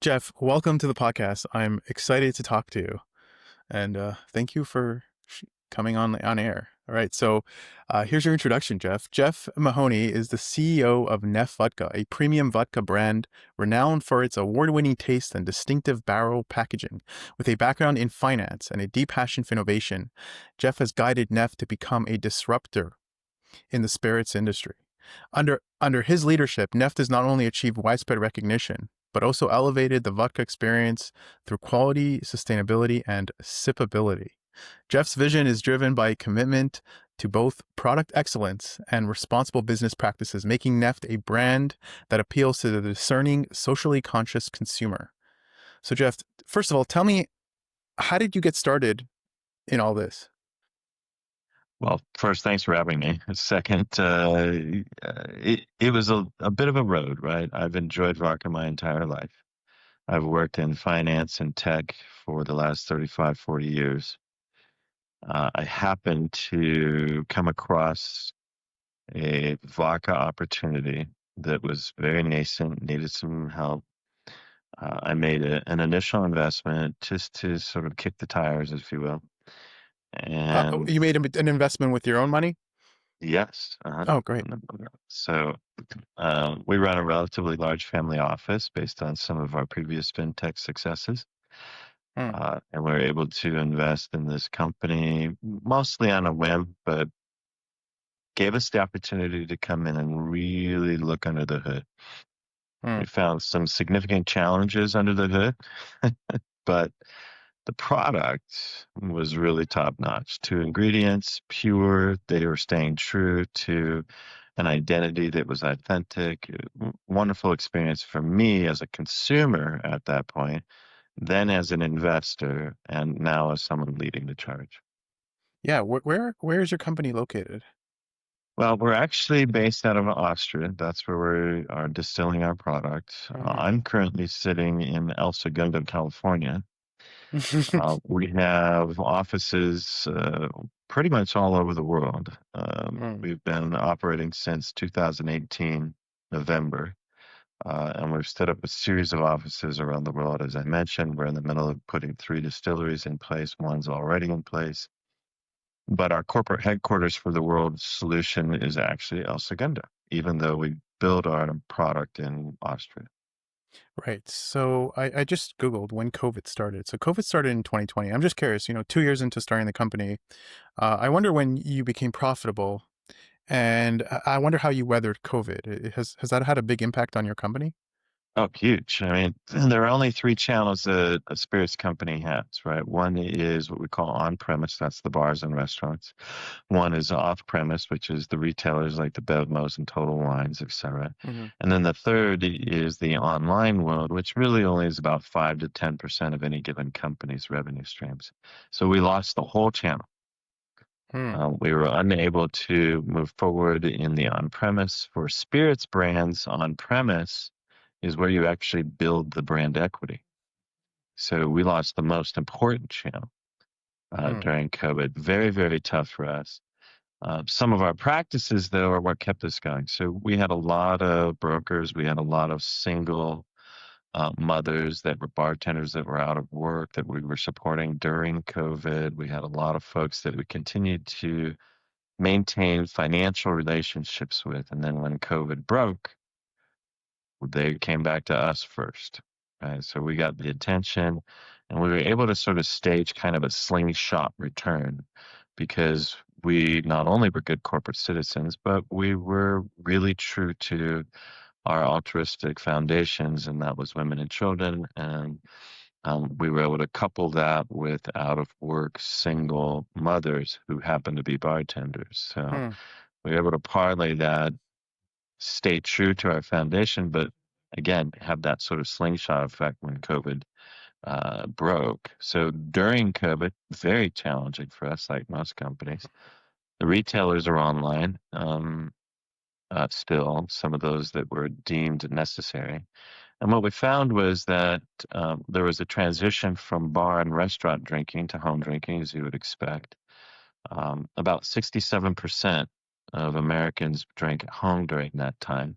Jeff, welcome to the podcast. I'm excited to talk to you, and thank you for coming on air. All right, so here's your introduction, Jeff. Jeff Mahony is the CEO of Neft Vodka, a premium vodka brand renowned for its award-winning taste and distinctive barrel packaging. With a background in finance and a deep passion for innovation, Jeff has guided Neft to become a disruptor in the spirits industry. Under his leadership, Neft has not only achieved widespread recognition, but also elevated the vodka experience through quality, sustainability, and sippability. Jeff's vision is driven by a commitment to both product excellence and responsible business practices, making Neft a brand that appeals to the discerning, socially conscious consumer. So, Jeff, first of all, tell me, how did you get started in all this? Well, first, thanks for having me. Second, it was a bit of a road, right? I've enjoyed vodka my entire life. I've worked in finance and tech for the last 35, 40 years. I happened to come across a vodka opportunity that was very nascent, needed some help. I made an initial investment just to sort of kick the tires, if you will. And You made an investment with your own money? yes, Oh, great. so we run a relatively large family office based on some of our previous fintech successes. Hmm. And we're able to invest in this company mostly on a whim, but gave us the opportunity to come in and really look under the hood. Hmm. We found some significant challenges under the hood, but the product was really top notch. Two ingredients, pure, they were staying true to an identity that was authentic. Wonderful experience for me as a consumer at that point, then as an investor, and now as someone leading the charge. Yeah, where is your company located? Well, we're actually based out of Austria. That's where we are distilling our product. Uh-huh. I'm currently sitting in El Segundo, California. We have offices pretty much all over the world. Hmm. We've been operating since 2018, November, and we've set up a series of offices around the world. As I mentioned, we're in the middle of putting 3 distilleries in place. One's already in place. But our corporate headquarters for the world solution is actually El Segundo, even though we build our product in Austria. Right. So I just Googled when COVID started. So COVID started in 2020. I'm just curious, 2 years into starting the company, I wonder when you became profitable, and I wonder how you weathered COVID. Has that had a big impact on your company? Oh, huge. I mean, there are only 3 channels that a spirits company has, right? One is what we call on-premise, that's the bars and restaurants. One is off-premise, which is the retailers like the Bevmos and Total Wines, et cetera. Hmm. And then the third is the online world, which really only is about 5 to 10% of any given company's revenue streams. So we lost the whole channel. Hmm. We were unable to move forward in the on-premise. For spirits brands, on-premise is where you actually build the brand equity. So we lost the most important channel Hmm. during COVID. Very, very tough for us. Some of our practices, though, are what kept us going. So we had a lot of brokers. We had a lot of single mothers that were bartenders that were out of work that we were supporting during COVID. We had a lot of folks that we continued to maintain financial relationships with. And then when COVID broke, they came back to us first. Right? So we got the attention and we were able to sort of stage kind of a slingshot return because we not only were good corporate citizens, but we were really true to our altruistic foundations, and that was women and children. And we were able to couple that with out of work single mothers who happened to be bartenders. So Hmm. we were able to parlay that, stay true to our foundation, but again, have that sort of slingshot effect when COVID broke. So during COVID, very challenging for us, like most companies. The retailers are online, still, some of those that were deemed necessary. And what we found was that there was a transition from bar and restaurant drinking to home drinking, as you would expect. About 67% of Americans drank at home during that time.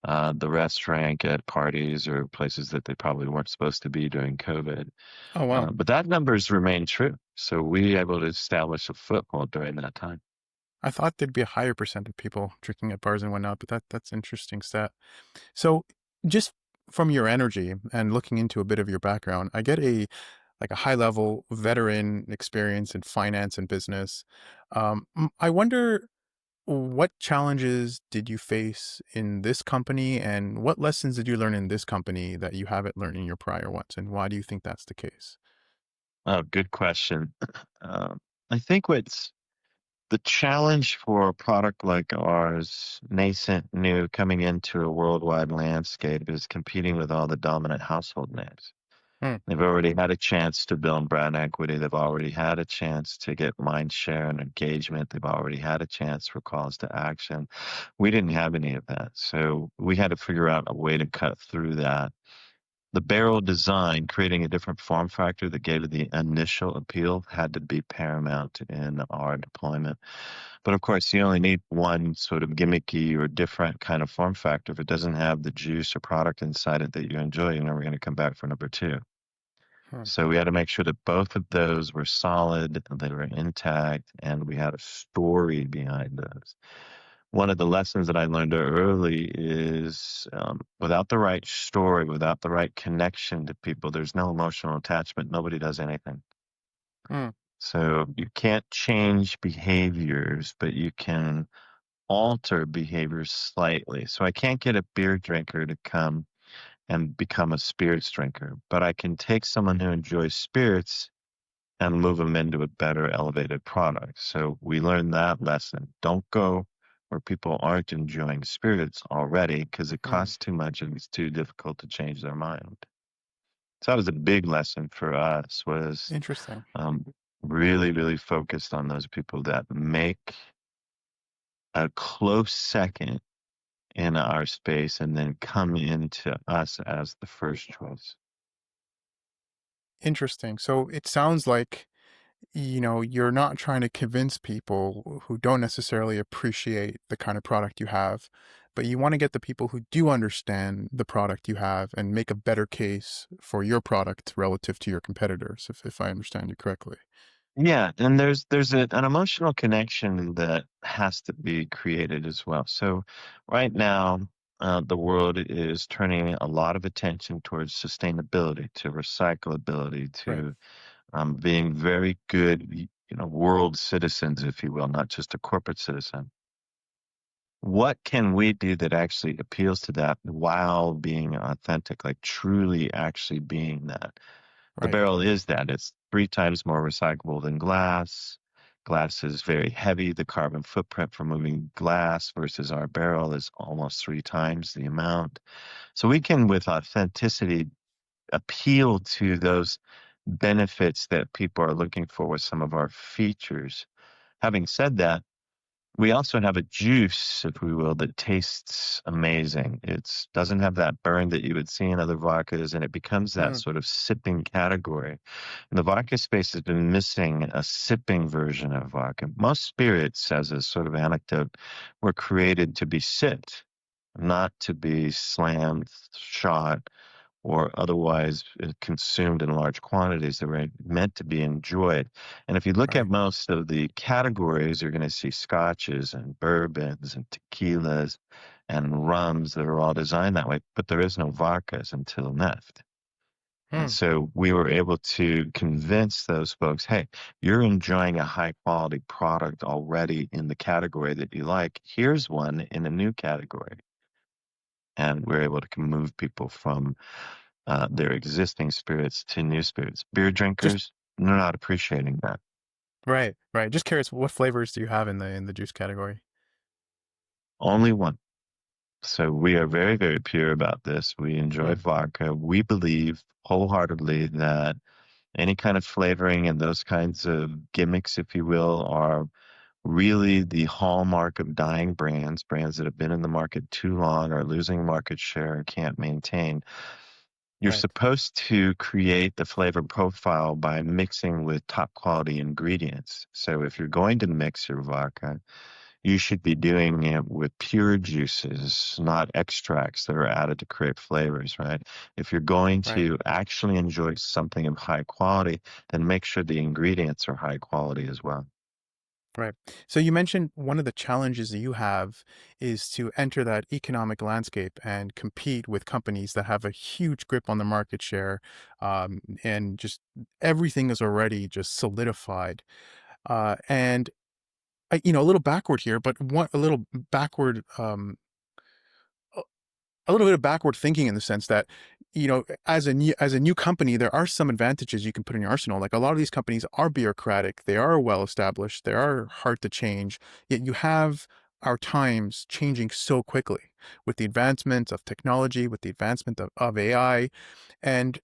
The rest drank at parties or places that they probably weren't supposed to be during COVID. Oh, wow. But that numbers remain true. So we were able to establish a foothold during that time. I thought there'd be a higher percent of people drinking at bars and whatnot, but that's interesting stat. So just from your energy and looking into a bit of your background, I get a high level veteran experience in finance and business. I wonder, what challenges did you face in this company, and what lessons did you learn in this company that you haven't learned in your prior ones, and why do you think that's the case? Oh, good question. I think what's the challenge for a product like ours, nascent, new, coming into a worldwide landscape, is competing with all the dominant household names. Hmm, They've already had a chance to build brand equity. They've already had a chance to get mind share and engagement. They've already had a chance for calls to action. We didn't have any of that. So we had to figure out a way to cut through that. The barrel design, creating a different form factor that gave it the initial appeal, had to be paramount in our deployment. But of course, you only need one sort of gimmicky or different kind of form factor. If it doesn't have the juice or product inside it that you enjoy, you're never going to come back for number two. hmm, So we had to make sure that both of those were solid, they were intact, and we had a story behind those. One of the lessons that I learned early is without the right story, without the right connection to people, there's no emotional attachment. Nobody does anything. hmm, So you can't change behaviors, but you can alter behaviors slightly. So I can't get a beer drinker to come and become a spirits drinker, but I can take someone who enjoys spirits and move them into a better elevated product. So we learned that lesson. Don't go where people aren't enjoying spirits already because it hmm. costs too much and it's too difficult to change their mind. So that was a big lesson for us was Interesting. um, really, really focused on those people that make a close second in our space and then come into us as the first choice. Interesting. So it sounds like, you're not trying to convince people who don't necessarily appreciate the kind of product you have, but you want to get the people who do understand the product you have and make a better case for your product relative to your competitors, if I understand you correctly. Yeah, and an emotional connection that has to be created as well. So right now, the world is turning a lot of attention towards sustainability, to recyclability, Right. to being very good, world citizens, if you will, not just a corporate citizen. What can we do that actually appeals to that while being authentic, like truly actually being that? The Right. barrel is that. It's 3 times more recyclable than glass. Glass is very heavy. The carbon footprint for moving glass versus our barrel is almost 3 times the amount. So we can, with authenticity, appeal to those benefits that people are looking for with some of our features. Having said that, we also have a juice, if we will, that tastes amazing. It doesn't have that burn that you would see in other vodkas, and it becomes that Hmm. sort of sipping category. And the vodka space has been missing a sipping version of vodka. Most spirits, as a sort of anecdote, were created to be sipped, not to be slammed, shot, or otherwise consumed in large quantities. They were meant to be enjoyed. And if you look at Right. most of the categories, you're going to see scotches and bourbons and tequilas and rums that are all designed that way, but there is no vodkas until Neft. And Hmm. so we were able to convince those folks, hey, you're enjoying a high quality product already in the category that you like. Here's one in a new category. And we're able to move people from their existing spirits to new spirits. Beer Just drinkers, they're not appreciating that. right. Right. Just curious, what flavors do you have in the juice category? Only one. So we are very, very pure about this. We enjoy Hmm. vodka. We believe wholeheartedly that any kind of flavoring and those kinds of gimmicks, if you will, are really the hallmark of dying brands, brands that have been in the market too long, are losing market share, and can't maintain. You're Right. supposed to create the flavor profile by mixing with top quality ingredients. So if you're going to mix your vodka, you should be doing it with pure juices, not extracts that are added to create flavors, right? If you're going Right. to actually enjoy something of high quality, then make sure the ingredients are high quality as well. Right. So you mentioned one of the challenges that you have is to enter that economic landscape and compete with companies that have a huge grip on the market share, and just everything is already just solidified. And a little backward here, but a little backward, a little bit of backward thinking in the sense that, as a new company, there are some advantages you can put in your arsenal. Like a lot of these companies are bureaucratic, they are well established, they are hard to change. Yet you have our times changing so quickly with the advancement of technology, with the advancement of AI. And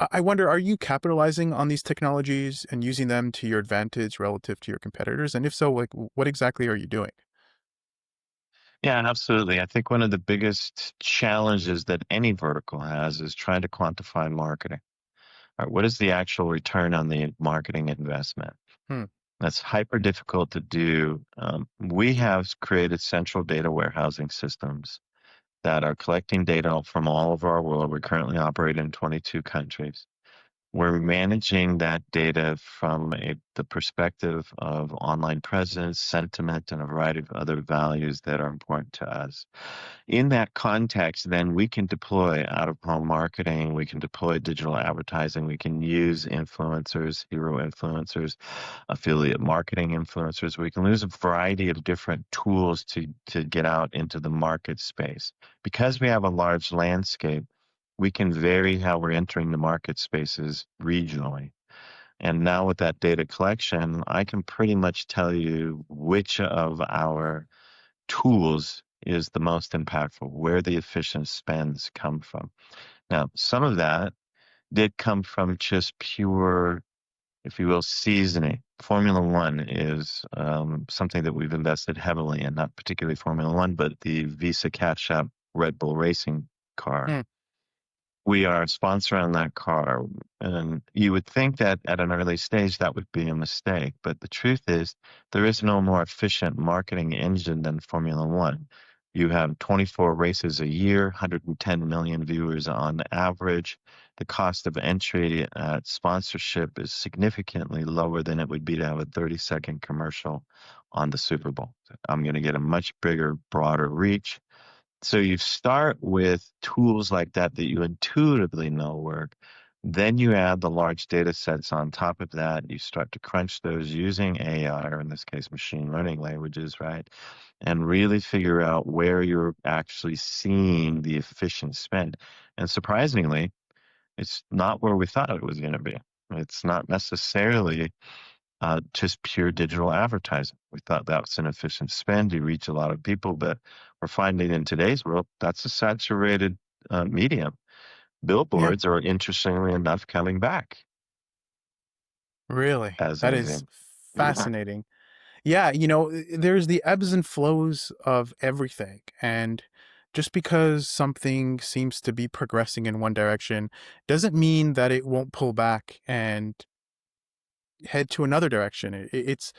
I wonder, are you capitalizing on these technologies and using them to your advantage relative to your competitors? And if so, like what exactly are you doing? Yeah, absolutely. I think one of the biggest challenges that any vertical has is trying to quantify marketing. All right, what is the actual return on the marketing investment? Hmm. That's hyper difficult to do. We have created central data warehousing systems that are collecting data from all over our world. We currently operate in 22 countries. We're managing that data from the perspective of online presence, sentiment, and a variety of other values that are important to us. In that context, then we can deploy out of home marketing, we can deploy digital advertising, we can use influencers, hero influencers, affiliate marketing influencers. We can use a variety of different tools to get out into the market space. Because we have a large landscape, we can vary how we're entering the market spaces regionally. And now with that data collection, I can pretty much tell you which of our tools is the most impactful, where the efficient spends come from. Now, some of that did come from just pure, if you will, seasoning. Formula One is something that we've invested heavily in, not particularly Formula One, but the Visa Cash App Red Bull racing car. Hmm. We are a sponsor on that car. And you would think that at an early stage that would be a mistake. But the truth is, there is no more efficient marketing engine than Formula One. You have 24 races a year, 110 million viewers on average. The cost of entry at sponsorship is significantly lower than it would be to have a 30-second commercial on the Super Bowl. I'm going to get a much bigger, broader reach. So you start with tools like that that you intuitively know work. Then you add the large data sets on top of that. You start to crunch those using AI, or in this case, machine learning languages, right? And really figure out where you're actually seeing the efficient spend. And surprisingly, it's not where we thought it was going to be. It's not necessarily just pure digital advertising. We thought that was an efficient spend. You reach a lot of people, but we're finding in today's world that's a saturated medium. Yeah. Billboards are interestingly enough coming back Really? as an That is example. Yeah. fascinating. Yeah, there's the ebbs and flows of everything. And just because something seems to be progressing in one direction doesn't mean that it won't pull back and head to another direction. It's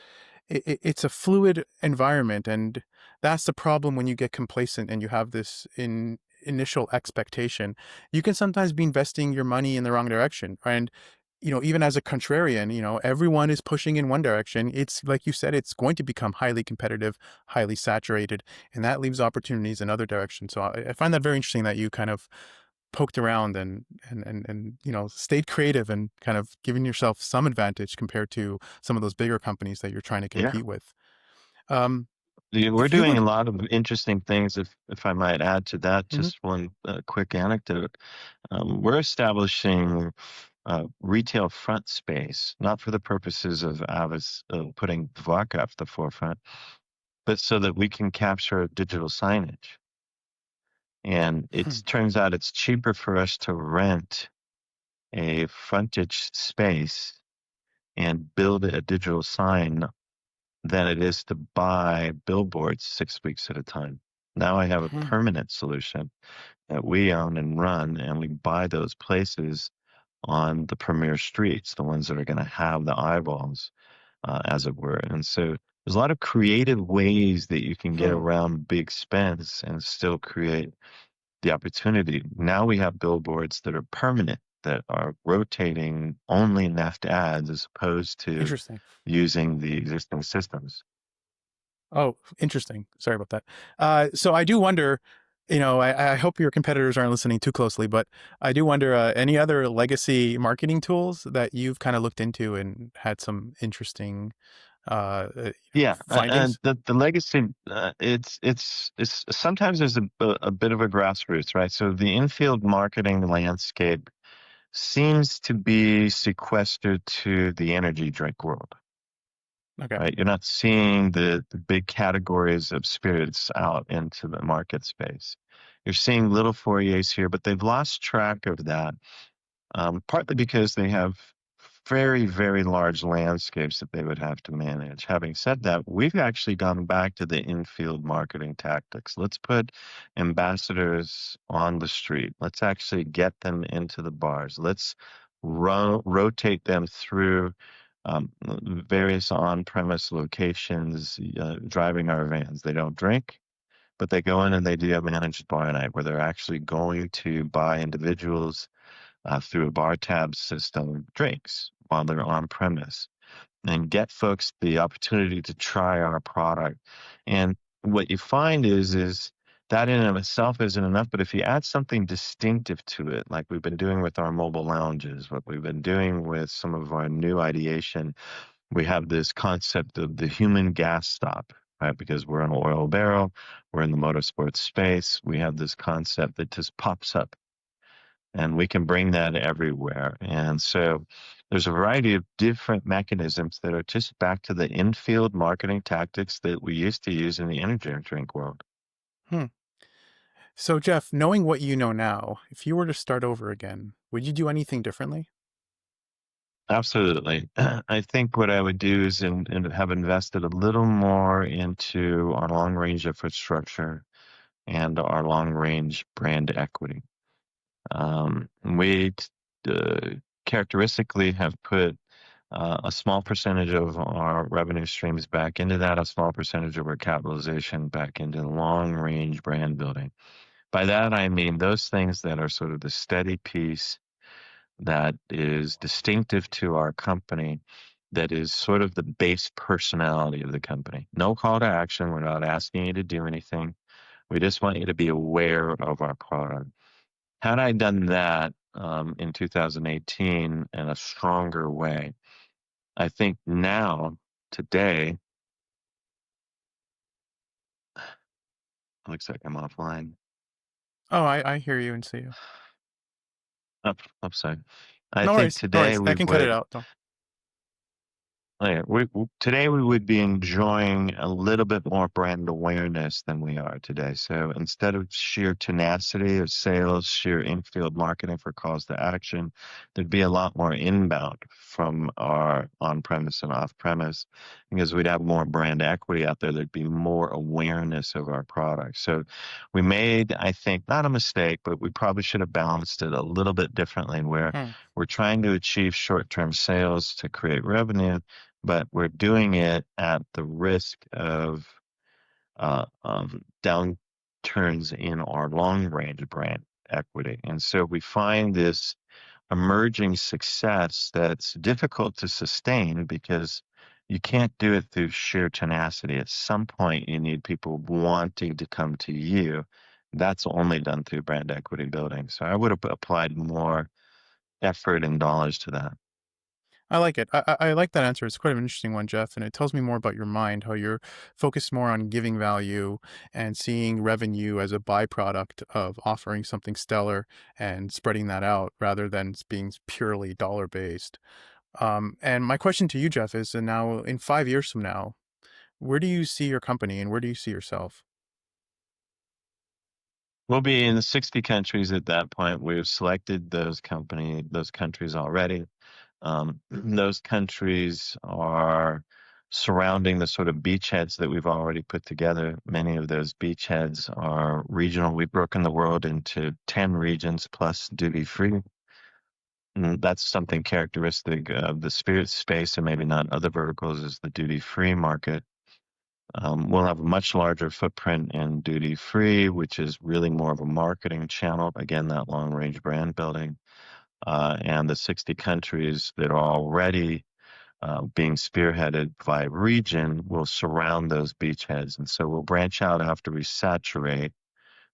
a fluid environment, and that's the problem when you get complacent and you have this initial expectation. You can sometimes be investing your money in the wrong direction, and even as a contrarian, everyone is pushing in one direction. It's like you said, it's going to become highly competitive, highly saturated, and that leaves opportunities in other directions. So I find that very interesting that you kind of poked around and stayed creative and kind of giving yourself some advantage compared to some of those bigger companies that you're trying to Yeah. compete with. Um, We're if you doing a would, lot of interesting things. If I might add to that, Mhm. just one quick anecdote. We're establishing retail front space, not for the purposes of putting vodka at the forefront, but so that we can capture digital signage. And it turns out it's cheaper for us to rent a frontage space and build a digital sign than it is to buy billboards 6 weeks at a time. Now I have a permanent solution that we own and run, and we buy those places on the premier streets, the ones that are going to have the eyeballs, as it were. And so There's a lot of creative ways that you can get Hmm. around big spends and still create the opportunity. Now we have billboards that are permanent, that are rotating only Neft ads as opposed to Interesting. using the existing systems. Oh, interesting. Sorry about that. So I do wonder, I hope your competitors aren't listening too closely, but I do wonder, any other legacy marketing tools that you've kind of looked into and had some interesting, Yeah, and findings? the legacy, it's sometimes there's a bit of a grassroots, right? So the infield marketing landscape seems to be sequestered to the energy drink world, Okay. right? You're not seeing the big categories of spirits out into the market space. You're seeing little foyers here, but they've lost track of that, partly because they have very, very large landscapes that they would have to manage. Having said that, we've actually gone back to the infield marketing tactics. Let's put ambassadors on the street. Let's actually get them into the bars. Let's rotate them through various on-premise locations, driving our vans. They don't drink, but they go in and they do a managed bar night where they're actually going to buy individuals through a bar tab system drinks while they're on premise and get folks the opportunity to try our product. And what you find is that in and of itself isn't enough, but if you add something distinctive to it, like we've been doing with our mobile lounges, what we've been doing with some of our new ideation, we have this concept of the human gas stop. Right, because we're an oil barrel, we're in the motorsports space. We have this concept that just pops up and we can bring that everywhere. And so there's a variety of different mechanisms that are just back to the infield marketing tactics that we used to use in the energy drink world. Hmm. So Jeff, knowing what you know now, if you were to start over again, would you do anything differently? Absolutely. I think what I would do is have invested a little more into our long range infrastructure and our long range brand equity. We characteristically have put a small percentage of our revenue streams back into that, a small percentage of our capitalization back into long range brand building. By that, I mean those things that are sort of the steady piece that is distinctive to our company, that is sort of the base personality of the company. No call to action. We're not asking you to do anything. We just want you to be aware of our product. Had I done that in 2018 in a stronger way, I think now, today, looks like I'm offline. Oh, I hear you and see you. Upside. I No think worries. No today worries. I we can cut it would. out. Don't. Oh, yeah, today we would be enjoying a little bit more brand awareness than we are today. So instead of sheer tenacity of sales, sheer infield marketing for calls to action, there'd be a lot more inbound from our on-premise and off-premise because we'd have more brand equity out there. There'd be more awareness of our product. So we made, I think, not a mistake, but we probably should have balanced it a little bit differently where Hmm. we're trying to achieve short-term sales to create revenue, but we're doing it at the risk of downturns in our long range brand equity. And so we find this emerging success that's difficult to sustain because you can't do it through sheer tenacity. At some point, you need people wanting to come to you. That's only done through brand equity building. So I would have applied more effort and dollars to that. I like it. I like that answer. It's quite an interesting one, Jeff, and it tells me more about your mind, how you're focused more on giving value and seeing revenue as a byproduct of offering something stellar and spreading that out rather than being purely dollar based. And my question to you, Jeff, is now in 5 years from now, where do you see your company and where do you see yourself? We'll be in 60 countries at that point. We've selected those countries already. Those countries are surrounding the sort of beachheads that we've already put together. Many of those beachheads are regional. We've broken the world into 10 regions plus duty free. That's something characteristic of the spirit space and maybe not other verticals is the duty free market. We'll have a much larger footprint in duty free, which is really more of a marketing channel. Again, that long range brand building. And the 60 countries that are already being spearheaded by region will surround those beachheads. And so we'll branch out after we saturate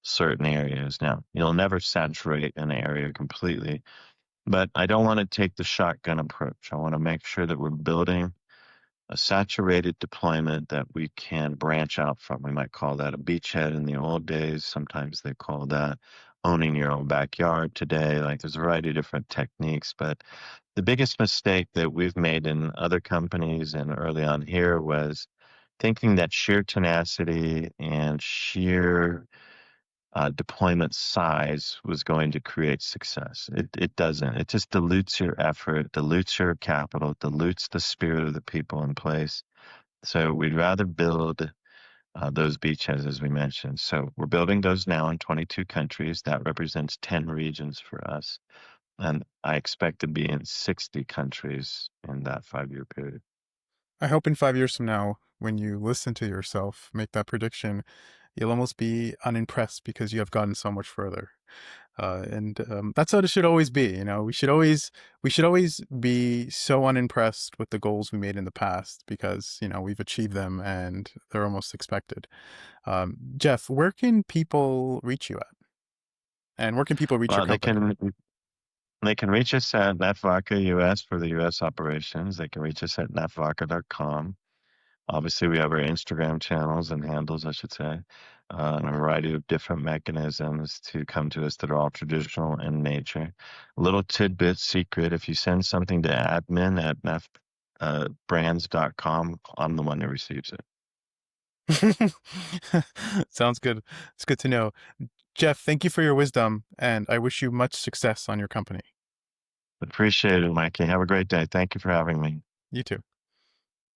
certain areas. Now, you'll never saturate an area completely, but I don't want to take the shotgun approach. I want to make sure that we're building a saturated deployment that we can branch out from. We might call that a beachhead in the old days. Sometimes they call that owning your own backyard today. Like there's a variety of different techniques, but the biggest mistake that we've made in other companies and early on here was thinking that sheer tenacity and sheer deployment size was going to create success. It doesn't. It just dilutes your effort, dilutes your capital, dilutes the spirit of the people in place. So we'd rather build those beachheads, as we mentioned. So we're building those now in 22 countries. That represents 10 regions for us. And I expect to be in 60 countries in that 5-year period. I hope in 5 years from now, when you listen to yourself make that prediction, you'll almost be unimpressed because you have gotten so much further. And that's how it should always be. You know, we should always be so unimpressed with the goals we made in the past because we've achieved them and they're almost expected. Jeff, where can people reach you at, and where can people reach your Well, company? they can reach us at Neft Vodka US for the US operations. They can reach us at neftvodka.com. Obviously, we have our Instagram channels and handles, I should say, and a variety of different mechanisms to come to us that are all traditional in nature. A little tidbit secret, if you send something to admin at neftbrands.com, I'm the one that receives it. Sounds good. It's good to know. Jeff, thank you for your wisdom, and I wish you much success on your company. Appreciate it, Mikey. Have a great day. Thank you for having me. You too.